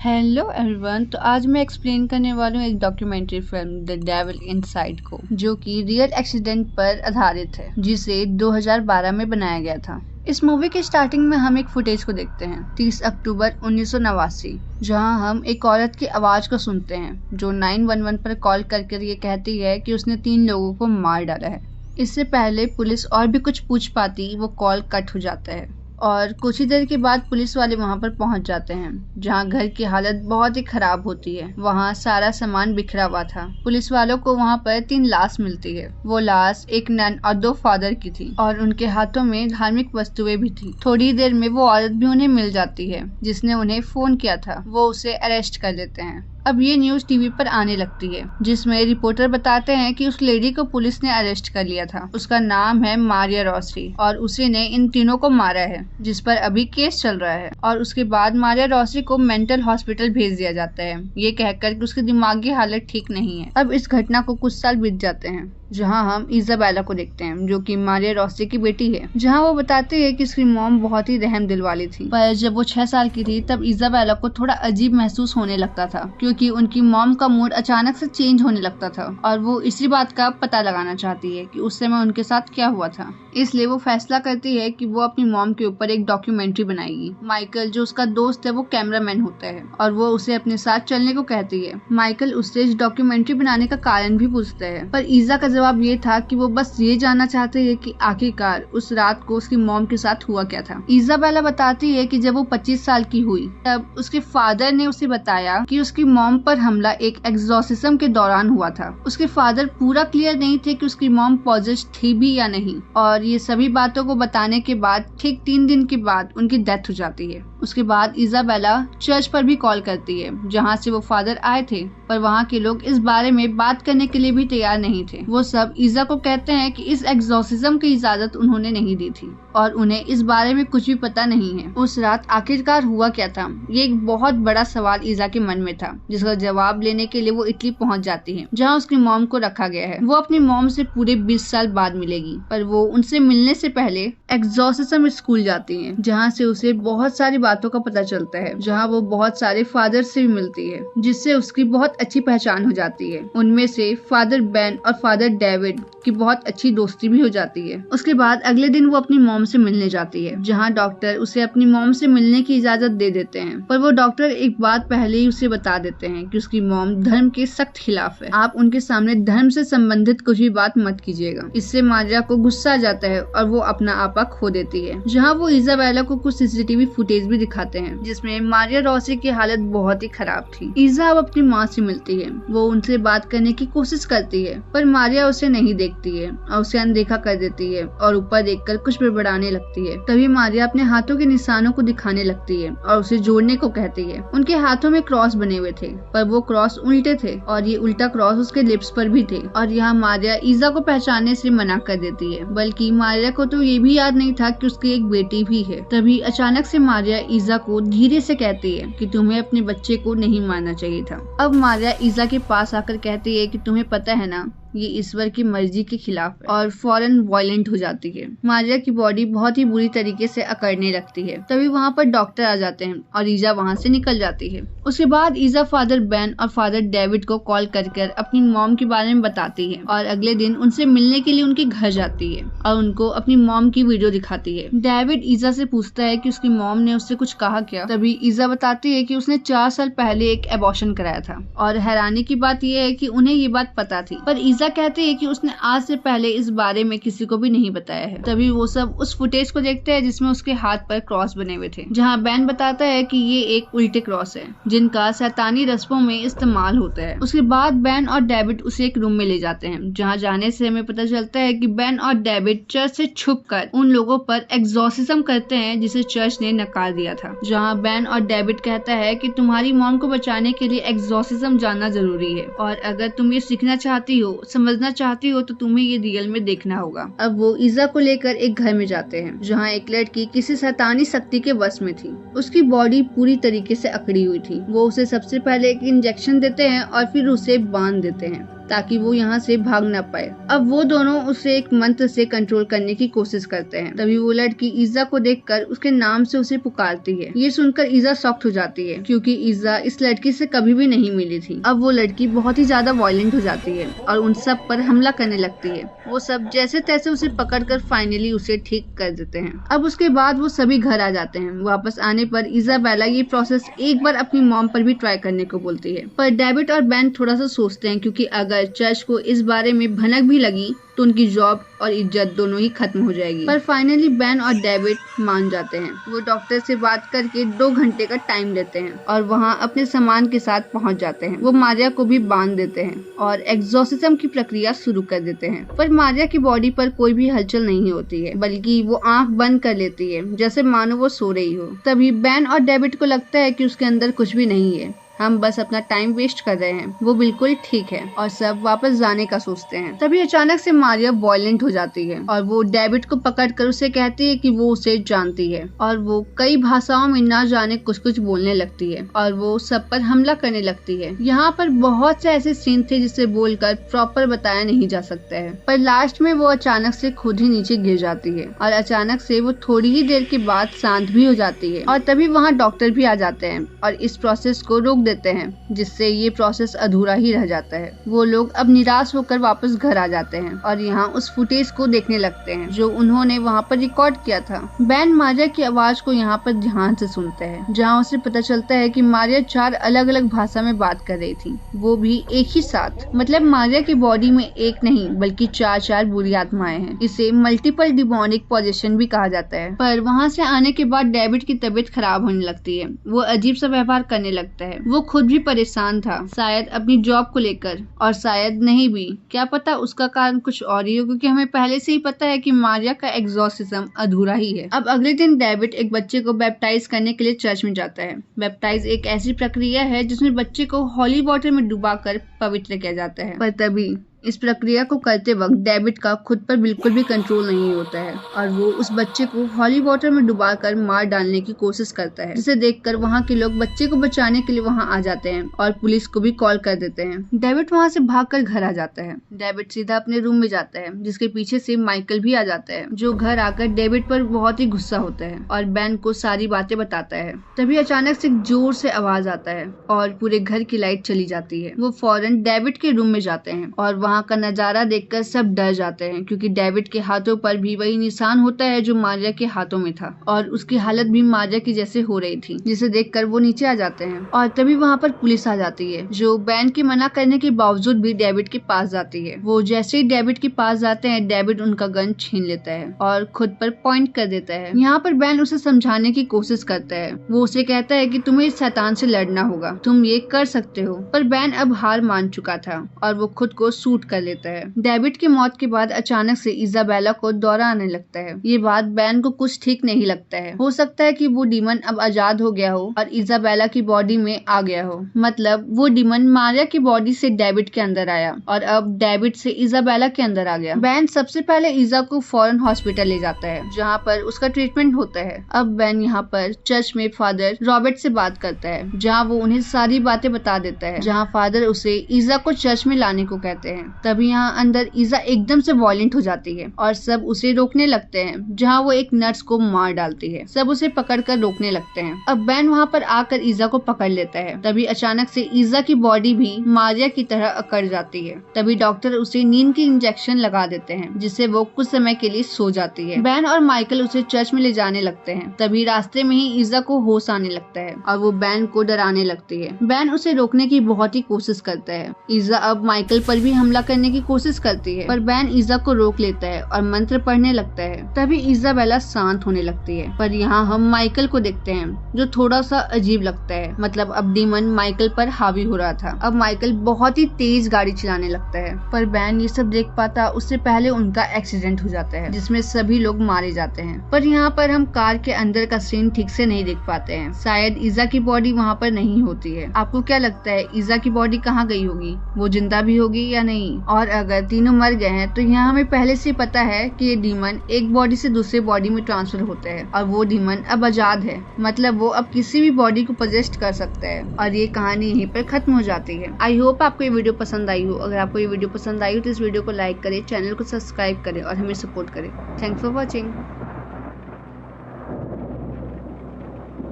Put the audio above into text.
Hello everyone. तो आज मैं एक्सप्लेन करने वाली हूँ एक documentary film the devil inside को, जो कि रियल एक्सीडेंट पर आधारित है, जिसे 2012 में बनाया गया था। इस मूवी के स्टार्टिंग में हम एक फुटेज को देखते हैं 30 अक्टूबर 1989, जहां हम एक औरत की आवाज को सुनते हैं जो 911 पर कॉल करके ये कहती है कि उसने 3 लोगों को मार डाला है। इससे पहले पुलिस और भी कुछ पूछ पाती, वो कॉल कट हो जाता है और कुछ ही देर के बाद पुलिस वाले वहां पर पहुंच जाते हैं, जहां घर की हालत बहुत ही खराब होती है। वहां सारा सामान बिखरा हुआ था। पुलिस वालों को वहां पर 3 लाश मिलती है। वो लाश एक नन और 2 फादर की थी और उनके हाथों में धार्मिक वस्तुएं भी थी। थोड़ी देर में वो औरत भी उन्हें मिल जाती है जिसने उन्हें फोन किया था। वो उसे अरेस्ट कर लेते हैं। अब ये न्यूज टीवी पर आने लगती है, जिसमें रिपोर्टर बताते हैं कि उस लेडी को पुलिस ने अरेस्ट कर लिया था। उसका नाम है मारिया रोसरी और उसी ने इन तीनों को मारा है, जिस पर अभी केस चल रहा है। और उसके बाद मारिया रोसरी को मेंटल हॉस्पिटल भेज दिया जाता है, ये कहकर कि उसकी दिमागी हालत ठीक नहीं है। अब इस घटना को कुछ साल बीत जाते हैं, जहां हम इजाबेला को देखते हैं, जो कि मारिया रोसरी की बेटी है। जहां वो बताती है कि उसकी मॉम बहुत ही रहम दिल वाली थी, पर जब वो 6 साल की थी तब इजाबेला को थोड़ा अजीब महसूस होने लगता था, क्योंकि उनकी मॉम का मूड अचानक से चेंज होने लगता था और वो इसी बात का पता लगाना चाहती है कि उस समय उनके साथ क्या हुआ था। इसलिए वो फैसला करती है कि वो अपनी मॉम के ऊपर एक डॉक्यूमेंट्री बनाएगी। माइकल, जो उसका दोस्त है, वो कैमरामैन होता है और वो उसे अपने साथ चलने को कहती है। माइकल उससे इस डॉक्यूमेंट्री बनाने का कारण भी पूछता है, पर ईजा का जवाब ये था कि वो बस ये जानना चाहते हैं कि आखिरकार उस रात को उसकी मॉम के साथ हुआ क्या था। इजाबेला बताती है कि जब वो 25 साल की हुई तब उसके फादर ने उसे बताया कि उसकी मॉम पर हमला एक एक्सॉर्सिज्म के दौरान हुआ था। उसके फादर पूरा क्लियर नहीं थे कि उसकी मॉम पॉजेस्ड थी भी या नहीं, और ये सभी बातों को बताने के बाद ठीक 3 दिन के बाद उनकी डेथ हो जाती है। उसके बाद इजाबेला चर्च पर भी कॉल करती है, जहाँ से वो फादर आए थे, पर वहाँ के लोग इस बारे में बात करने के लिए भी तैयार नहीं थे। वो सब ईजा को कहते हैं कि इस एक्सॉर्सिज्म की इजाजत उन्होंने नहीं दी थी और उन्हें इस बारे में कुछ भी पता नहीं है। उस रात आखिरकार हुआ क्या था, ये एक बहुत बड़ा सवाल ईजा के मन में था, जिसका जवाब लेने के लिए वो इटली पहुंच जाती है, जहां उसकी मॉम को रखा गया है। वो अपनी मॉम से पूरे 20 साल बाद मिलेगी, पर वो उनसे मिलने से पहले एक्सॉर्सिज्म स्कूल जाती है, जहाँ से उसे बहुत सारी बातों का पता चलता है, जहाँ वो बहुत सारे फादर से भी मिलती है, जिससे उसकी बहुत अच्छी पहचान हो जाती है। उनमें से फादर बेन और फादर डेविड की बहुत अच्छी दोस्ती भी हो जाती है। उसके बाद अगले दिन वो अपनी मॉम से मिलने जाती है, जहाँ डॉक्टर उसे अपनी मॉम से मिलने की इजाजत दे देते हैं, पर वो डॉक्टर एक बात पहले ही उसे बता देते हैं कि उसकी मॉम धर्म के सख्त खिलाफ है। आप उनके सामने धर्म से संबंधित कुछ भी बात मत कीजिएगा। इससे मारिया को गुस्सा आ जाता है और वो अपना आपा खो देती है। जहाँ वो इजाबेला को कुछ सीसीटीवी फुटेज भी दिखाते हैं, जिसमें मारिया रोसरी की हालत बहुत ही खराब थी। ईजा अब अपनी माँ से मिलती है। वो उनसे बात करने की कोशिश करती है, पर मारिया उसे नहीं देखती है और उसे अनदेखा कर देती है और ऊपर देखकर कुछ बड़बड़ाने लगती है। तभी मारिया अपने हाथों के निशानों को दिखाने लगती है और उसे जोड़ने को कहती है। उनके हाथों में क्रॉस बने हुए थे, पर वो क्रॉस उल्टे थे और ये उल्टा क्रॉस उसके लिप्स पर भी थे। और यहाँ मारिया ईजा को पहचानने से मना कर देती है, बल्कि मारिया को तो ये भी याद नहीं था कि उसकी एक बेटी भी है। तभी अचानक से मारिया ईजा को धीरे से कहती है कि तुम्हें अपने बच्चे को नहीं मारना चाहिए था। अब मारिया ईजा के पास आकर कहती है कि तुम्हें पता है ना, ये ईश्वर की मर्जी के खिलाफ है, और फौरन वायलेंट हो जाती है। मारिया की बॉडी बहुत ही बुरी तरीके से अकड़ने लगती है। तभी वहाँ पर डॉक्टर आ जाते हैं और ईजा वहाँ से निकल जाती है। उसके बाद ईजा फादर बेन और फादर डेविड को कॉल कर अपनी मॉम के बारे में बताती है और अगले दिन उनसे मिलने के लिए उनके घर जाती है और उनको अपनी मॉम की वीडियो दिखाती है। डेविड ईजा से पूछता है कि उसकी मॉम ने उससे कुछ कहा क्या। तभी ईजा बताती है कि उसने 4 साल पहले एक एबॉर्शन कराया था, और हैरानी की बात यह है कि उन्हें ये बात पता थी, पर ईजा कहते हैं कि उसने आज से पहले इस बारे में किसी को भी नहीं बताया है। तभी वो सब उस फुटेज को देखते हैं जिसमें उसके हाथ पर क्रॉस बने हुए थे, जहाँ बैन बताता है कि ये एक उल्टे क्रॉस है, जिनका शैतानी रस्मों में इस्तेमाल होता है। उसके बाद बैन और डेविड उसे एक रूम में ले जाते हैं, जहाँ जाने से हमें पता चलता है कि बैन और डेविड चर्च से छुपकर उन लोगों पर एक्सॉर्सिज्म करते हैं जिसे चर्च ने नकार दिया था। जहाँ बैन और डेविड कहता है कि तुम्हारी मॉम को बचाने के लिए एक्सॉर्सिज्म जानना जरूरी है, और अगर तुम ये सीखना चाहती हो, समझना चाहती हो, तो तुम्हें ये रियल में देखना होगा। अब वो ईजा को लेकर एक घर में जाते हैं, जहाँ एक लड़की किसी शैतानी शक्ति के वश में थी। उसकी बॉडी पूरी तरीके से अकड़ी हुई थी। वो उसे सबसे पहले एक इंजेक्शन देते हैं और फिर उसे बांध देते हैं। ताकि वो यहाँ से भाग न पाए। अब वो दोनों उसे एक मंत्र से कंट्रोल करने की कोशिश करते हैं। तभी वो लड़की ईजा को देखकर उसके नाम से उसे पुकारती है। ये सुनकर ईजा शॉक्ड हो जाती है क्योंकि ईजा इस लड़की से कभी भी नहीं मिली थी। अब वो लड़की बहुत ही ज्यादा वायलेंट हो जाती है और उन सब पर हमला करने लगती है। वो सब जैसे तैसे उसे पकड़कर फाइनली उसे ठीक कर देते हैं। अब उसके बाद वो सभी घर आ जाते हैं। वापस आने पर इजाबेला ये प्रोसेस एक बार अपनी मॉम पर भी ट्राई करने को बोलती है, पर डेविड और बेन थोड़ा सा सोचते हैं क्योंकि अगर चर्च को इस बारे में भनक भी लगी तो उनकी जॉब और इज्जत दोनों ही खत्म हो जाएगी। पर फाइनली बेन और डेविड मान जाते हैं। वो डॉक्टर से बात करके 2 घंटे का टाइम लेते हैं और वहाँ अपने सामान के साथ पहुँच जाते हैं। वो मारिया को भी बांध देते हैं और एक्सोर्सिज्म की प्रक्रिया शुरू कर देते हैं। पर मारिया की बॉडी पर कोई भी हलचल नहीं होती है, बल्कि वो आंख बंद कर लेती है जैसे मानो वो सो रही हो। तभी बेन और डेविड को लगता है कि उसके अंदर कुछ भी नहीं है, हम बस अपना टाइम वेस्ट कर रहे हैं, वो बिल्कुल ठीक है, और सब वापस जाने का सोचते हैं। तभी अचानक से मारिया वायलेंट हो जाती है और वो डेविड को पकड़कर उसे कहती है कि वो उसे जानती है और वो कई भाषाओं में ना जाने कुछ कुछ बोलने लगती है और वो सब पर हमला करने लगती है। यहाँ पर बहुत से ऐसे सीन थे जिसे बोलकर प्रॉपर बताया नहीं जा सकता है, पर लास्ट में वो अचानक से खुद ही नीचे गिर जाती है और अचानक से वो थोड़ी ही देर के बाद शांत भी हो जाती है। और तभी वहाँ डॉक्टर भी आ जाते हैं और इस प्रोसेस को रोक देते हैं, जिससे ये प्रोसेस अधूरा ही रह जाता है। वो लोग अब निराश होकर वापस घर आ जाते हैं और यहाँ उस फुटेज को देखने लगते हैं जो उन्होंने वहाँ पर रिकॉर्ड किया था। बेन मारिया की आवाज को यहाँ पर ध्यान से सुनता है, जहाँ उसे पता चलता है कि मारिया 4 अलग अलग भाषा में बात कर रही थी, वो भी एक ही साथ। मतलब मारिया की बॉडी में एक नहीं बल्कि 4 बुरी आत्माएं हैं। इसे मल्टीपल डिमोनिक पोजेशन भी कहा जाता है। पर वहाँ से आने के बाद डेविड की तबीयत खराब होने लगती है। वो अजीब सा व्यवहार करने लगता है। वो खुद भी परेशान था, शायद अपनी जॉब को लेकर, और शायद नहीं भी, क्या पता उसका कारण कुछ और ही हो, क्योंकि हमें पहले से ही पता है कि मारिया का एक्सोर्सिज्म अधूरा ही है। अब अगले दिन डेविड एक बच्चे को बैप्टाइज करने के लिए चर्च में जाता है। बैप्टाइज एक ऐसी प्रक्रिया है जिसमें बच्चे को हॉली वाटर में डुबाकर पवित्र किया जाता है। पर तभी इस प्रक्रिया को करते वक्त डेविड का खुद पर बिल्कुल भी कंट्रोल नहीं होता है और वो उस बच्चे को हॉली वाटर में डुबाकर मार डालने की कोशिश करता है, जिसे देखकर वहाँ के लोग बच्चे को बचाने के लिए वहाँ आ जाते हैं और पुलिस को भी कॉल कर देते हैं। डेविड वहाँ से भागकर घर आ जाता है। डेविड सीधा अपने रूम में जाता है, जिसके पीछे से माइकल भी आ जाता है, जो घर आकर डेविड पर बहुत ही गुस्सा होता है और बेन को सारी बातें बताता है। तभी अचानक से जोर से आवाज आता है और पूरे घर की लाइट चली जाती है। वो फौरन डेविड के रूम में जाते हैं और वहाँ का नजारा देखकर सब डर जाते हैं, क्योंकि डेविड के हाथों पर भी वही निशान होता है जो मारिया के हाथों में था और उसकी हालत भी मारिया की जैसे हो रही थी, जिसे देखकर वो नीचे आ जाते हैं। और तभी वहाँ पर पुलिस आ जाती है, जो बेन के मना करने के बावजूद भी डेविड के पास जाती है। वो जैसे ही डेविड के पास जाते हैं, डेविड उनका गन छीन लेता है और खुद पर पॉइंट कर देता है। यहाँ पर बेन उसे समझाने की कोशिश करता है। वो उसे कहता है कि तुम्हें इस शैतान से लड़ना होगा, तुम ये कर सकते हो। पर बेन अब हार मान चुका था और वो खुद को शूट कर लेता है। डेविड की मौत के बाद अचानक से इजाबेला को दौरा आने लगता है। ये बात बेन को कुछ ठीक नहीं लगता है। हो सकता है कि वो डीमन अब आजाद हो गया हो और इजाबेला की बॉडी में आ गया हो। मतलब वो डीमन मारिया की बॉडी से डेविड के अंदर आया और अब डेविड से इजाबेला के अंदर आ गया। बेन सबसे पहले इजा को फौरन हॉस्पिटल ले जाता है, जहाँ पर उसका ट्रीटमेंट होता है। अब बेन यहाँ पर चर्च में फादर रॉबर्ट से बात करता है, जहाँ वो उन्हें सारी बातें बता देता है, जहाँ फादर उसे इजा को चर्च में लाने को कहते हैं। तभी यहाँ अंदर इजा एकदम से वायलेंट हो जाती है और सब उसे रोकने लगते हैं, जहाँ वो एक नर्स को मार डालती है। सब उसे पकड़कर रोकने लगते हैं। अब बेन वहाँ पर आकर इजा को पकड़ लेता है। तभी अचानक से इजा की बॉडी भी मारिया की तरह अकड़ जाती है। तभी डॉक्टर उसे नींद की इंजेक्शन लगा देते हैं, जिससे वो कुछ समय के लिए सो जाती है। बेन और माइकल उसे चर्च में ले जाने लगते हैं। तभी रास्ते में ही इजा को होश आने लगता है और वो बेन को डराने लगती है। बेन उसे रोकने की बहुत ही कोशिश करता है। इजा अब माइकल पर भी हमला करने की कोशिश करती है, पर बेन इजा को रोक लेता है और मंत्र पढ़ने लगता है। तभी इजाबेला शांत होने लगती है। पर यहाँ हम माइकल को देखते हैं, जो थोड़ा सा अजीब लगता है। मतलब अब डीमन माइकल पर हावी हो रहा था। अब माइकल बहुत ही तेज गाड़ी चलाने लगता है, पर बेन ये सब देख पाता उससे पहले उनका एक्सीडेंट हो जाता है, जिसमें सभी लोग मारे जाते हैं। पर यहाँ पर हम कार के अंदर का सीन ठीक से नहीं देख पाते हैं। शायद इजा की बॉडी वहाँ पर नहीं होती है। आपको क्या लगता है, इजा की बॉडी कहाँ गई होगी? वो जिंदा भी होगी या नहीं? नहीं, और अगर तीनों मर गए हैं तो यहाँ हमें पहले से पता है कि ये डीमन एक बॉडी से दूसरे बॉडी में ट्रांसफर होते हैं और वो डीमन अब आजाद है, मतलब वो अब किसी भी बॉडी को पोजेस्ट कर सकता है और ये कहानी यहीं पर खत्म हो जाती है। आई होप आपको ये वीडियो पसंद आई हो। अगर आपको ये वीडियो पसंद आई हो तो इस वीडियो को लाइक करें, चैनल को सब्सक्राइब करें और हमें सपोर्ट करें। Thanks for watching.